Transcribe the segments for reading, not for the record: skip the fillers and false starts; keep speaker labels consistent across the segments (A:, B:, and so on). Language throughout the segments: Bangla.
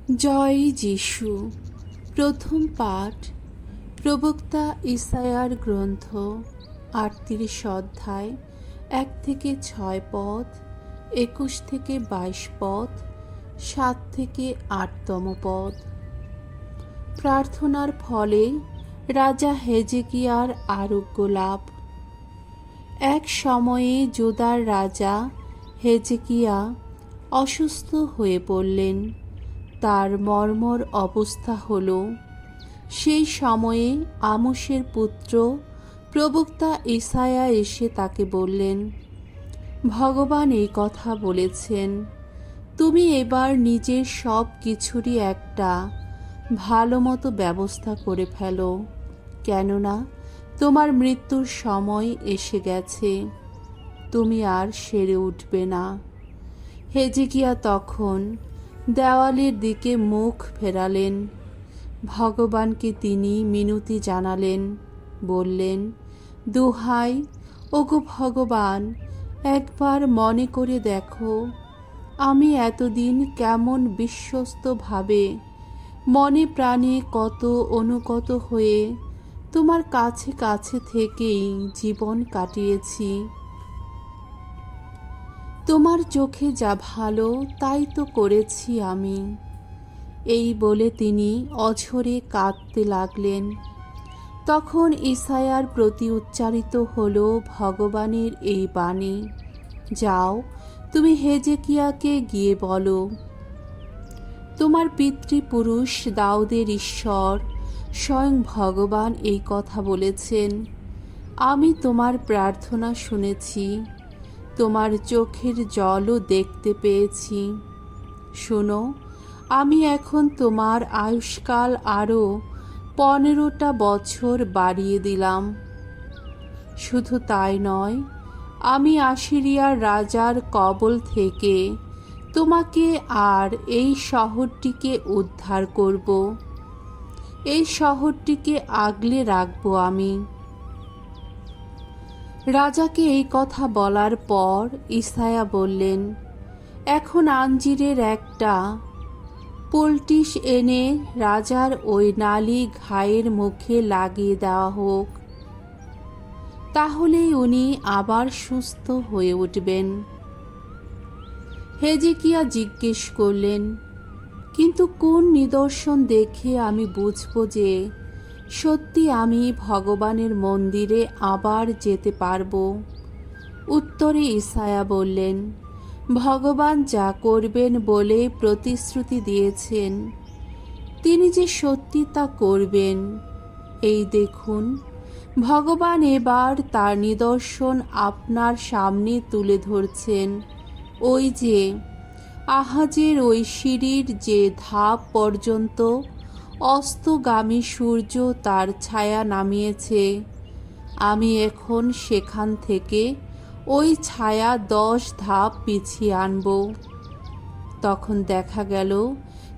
A: জয় যিশু। প্রথম পাঠ প্রবক্তা ইসায়ার গ্রন্থ ৩৮ অধ্যায় ১ থেকে ৬ পদ, ২১ থেকে ২২ পদ, ৭ থেকে ৮তম পদ। প্রার্থনার ফলে রাজা হেজেকিয়ার আরোগ্য লাভ। এক সময়ে জুদার রাজা হেজেকিয়া অসুস্থ হয়ে পড়লেন। তার মর্মর অবস্থা হল, সেই সময়ে আমোসের পুত্র প্রবক্তা ইসায়া এসে তাকে বললেন, ভগবান এই কথা বলেছেন, তুমি এবার নিজের সব কিছুরই একটা ভালো মতো ব্যবস্থা করে ফেলো, কেননা তোমার মৃত্যুর সময় এসে গেছে, তুমি আর সেরে উঠবে না। হেজেকিয়া তখন দেওয়ালের দিকে মুখ ফেরালেন। ভগবানকে তিনি মিনতি জানালেন, বললেন, দোহাই, ওগো ভগবান, একবার মনে করে দেখো, আমি এতদিন কেমন বিশ্বস্তভাবে মনে প্রাণে কত অনুগত হয়ে তোমার কাছে কাছে থেকেই জীবন কাটিয়েছি। তোমার চোখে যা ভালো তাই তো করেছি আমি। এই বলে তিনি অঝরে কাঁদতে লাগলেন। তখন ইসায়ার প্রতি উচ্চারিত হল ভগবানের এই বাণী, যাও, তুমি হেজেকিয়াকে গিয়ে বলো, তোমার পিতৃপুরুষ দাউদের ঈশ্বর স্বয়ং ভগবান এই কথা বলেছেন, আমি তোমার প্রার্থনা শুনেছি, তোমার চোখের জলও দেখতে পেয়েছি। শোনো, আমি এখন তোমার আয়ুষ্কাল আরও 15টা বছর বাড়িয়ে দিলাম। শুধু তাই নয়, আমি আসিরিয়ার রাজার কবল থেকে তোমাকে আর এই শহরটিকে উদ্ধার করব। এই শহরটিকে আগলে রাখব আমি। রাজাকে এই কথা বলার পর ইসায়া বললেন, এখন আঞ্জিরের একটা পোলটিস এনে রাজার ওই নালি ঘায়ের মুখে লাগিয়ে দেওয়া হোক, তাহলেই উনি আবার সুস্থ হয়ে উঠবেন। হেজেকিয়া জিজ্ঞেস করলেন, কিন্তু কোন নিদর্শন দেখে আমি বুঝব যে সত্যি আমি ভগবানের মন্দিরে আবার যেতে পারব? উত্তরে ইসায়া বললেন, ভগবান যা করবেন বলে প্রতিশ্রুতি দিয়েছেন, তিনি যে সত্যি তা করবেন। এই দেখুন, ভগবান এবার তার নিদর্শন আপনার সামনে তুলে ধরছেন। ওই যে আহাজের ওই সিঁড়ির যে ধাপ পর্যন্ত অস্তগামী সূর্য তার ছায়া নামিয়েছে, আমি এখন সেখান থেকে ওই ছায়া 10 ধাপ পিছিয়ে আনব। তখন দেখা গেল,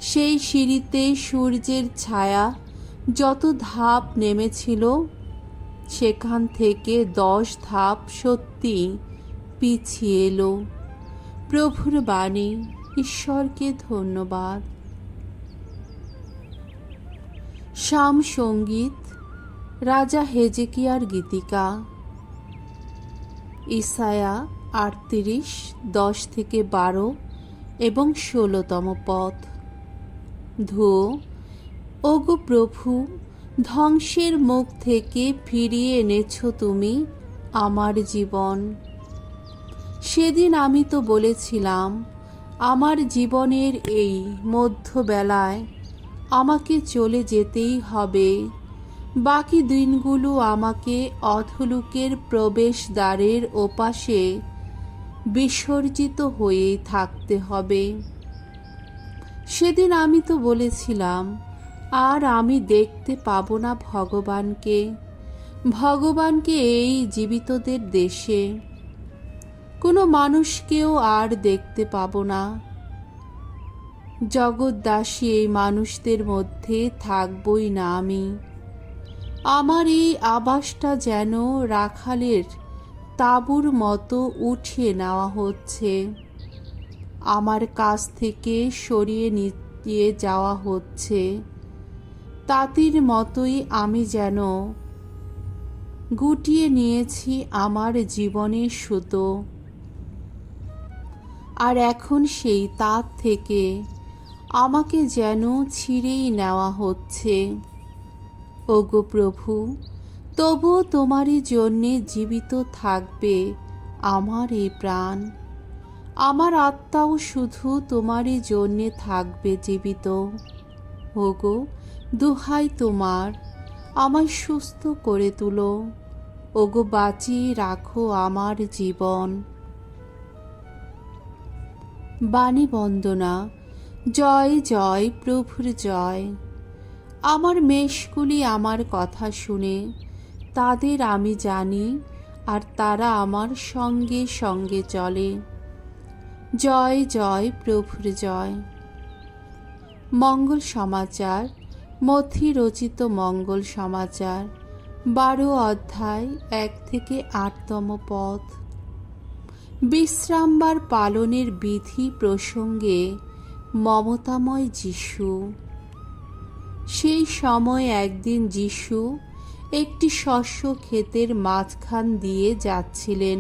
A: সেই সিঁড়িতে সূর্যের ছায়া যত ধাপ নেমেছিল, সেখান থেকে 10 ধাপ সত্যি পিছিয়ে এলো। প্রভুর বাণী। ঈশ্বরকে ধন্যবাদ। শাম সঙ্গীত, রাজা হেজেকিয়ার গীতিকা। ইসায়া ৩৮, 10 থেকে 12 এবং 16তম পদ। ধুয়ো, ওগো প্রভু, ধ্বংসের মুখ থেকে ফিরিয়ে এনেছ তুমি আমার জীবন। সেদিন আমি তো বলেছিলাম, আমার জীবনের এই মধ্যবেলায় আমাকে চলে যেতেই হবে, বাকি দিনগুলো আমাকে অধোলোকের প্রবেশদ্বারের ওপাশে বিসর্জিত হয়েই থাকতে হবে। সেদিন আমি তো বলেছিলাম, আর আমি দেখতে পাবো না ভগবানকে এই জীবিতদের দেশে, কোনো মানুষকেও আর দেখতে পাবো না। জগৎদাসী এই মানুষদের মধ্যে থাকবই না আমি। আমার এই আবাসটা যেন রাখালের তাঁবুর মতো উঠিয়ে নেওয়া হচ্ছে, আমার কাছ থেকে সরিয়ে দিয়ে যাওয়া হচ্ছে, তাঁতির মতোই আমি যেন গুটিয়ে নিয়েছি আমার জীবনের সুতো, আর এখন সেই তাঁত থেকে আমাকে যেন ছিঁড়েই নেওয়া হচ্ছে। ওগো প্রভু, তবুও তোমারই জন্যে জীবিত থাকবে আমার এই প্রাণ, আমার আত্মাও শুধু তোমারই জন্যে থাকবে জীবিত। ওগো, দোহাই তোমার, আমায় সুস্থ করে তুলো। ওগো, বাঁচিয়ে রাখো আমার জীবন। বাণী বন্দনা। জয় জয় প্রভুর জয়। আমার মেষগুলি আমার কথা শুনে, তাদের আমি জানি, আর তারা আমার সঙ্গে সঙ্গে চলে। জয় জয় প্রভুর জয়। মঙ্গল সমাচার। মথি রচিত মঙ্গল সমাচার, 12 অধ্যায়, 1 থেকে 8তম পদ। বিশ্রামবার পালনের বিধি প্রসঙ্গে মমতাময় যিশু। সেই সময় একদিন যিশু একটি শস্য ক্ষেতের মাঝখান দিয়ে যাচ্ছিলেন।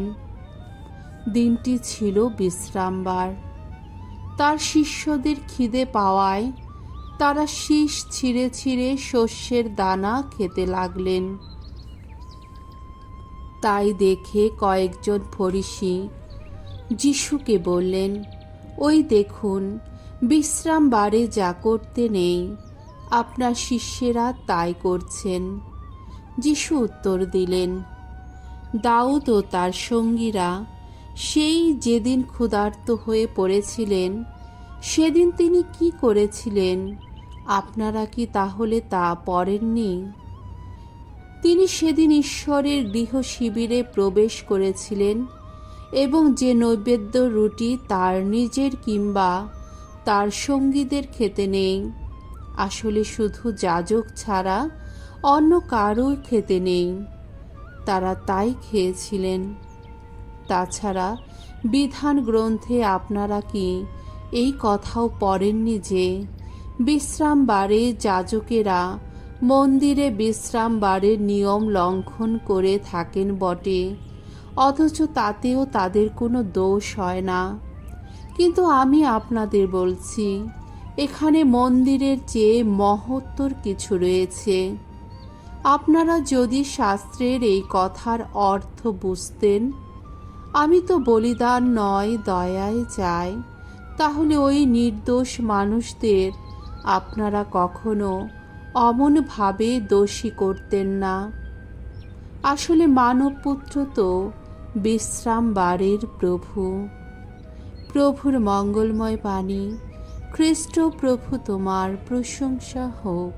A: দিনটি ছিল বিশ্রামবার। তার শিষ্যদের খিদে পাওয়ায় তারা শীষ ছিঁড়ে ছিঁড়ে শস্যের দানা খেতে লাগলেন। তাই দেখে কয়েকজন ফরিসি যিশুকে বললেন, ওই দেখুন, বিশ্রামবারে যা করতে নেই, আপনার শিষ্যেরা তাই করছেন। যিশু উত্তর দিলেন, দাউদ ও তার সঙ্গীরা সেই যেদিন ক্ষুধার্ত হয়ে পড়েছিলেন, সেদিন তিনি কি করেছিলেন, আপনারা কি তাহলে তা পড়েননি? তিনি সেদিন ঈশ্বরের গৃহ শিবিরে প্রবেশ করেছিলেন এবং যে নৈবেদ্য রুটি তার নিজের কিংবা তার সঙ্গীদের খেতে নেই, আসলে শুধু যাজক ছাড়া অন্য কারোর খেতে নেই, তারা তাই খেয়েছিলেন। তাছাড়া বিধান গ্রন্থে আপনারা কি এই কথাও পড়েননি যে বিশ্রামবারে যাজকেরা মন্দিরে বিশ্রামবারের নিয়ম লঙ্ঘন করে থাকেন বটে, অথচ তাতেও তাদের কোনো দোষ হয় না? কিন্তু আমি আপনাদের বলছি, এখানে মন্দিরের চেয়ে মহত্তর কিছু রয়েছে। আপনারা যদি শাস্ত্রের এই কথার অর্থ বুঝতেন, আমি তো বলিদান নয় দয়ায় চাই, তাহলে ওই নির্দোষ মানুষদের আপনারা কখনো অমনভাবে দোষী করতেন না। আসলে মানবপুত্র তো বিশ্রামবারের প্রভু। প্রভুর মঙ্গলময় বাণী। খ্রিস্ট প্রভু তোমার প্রশংসা হোক।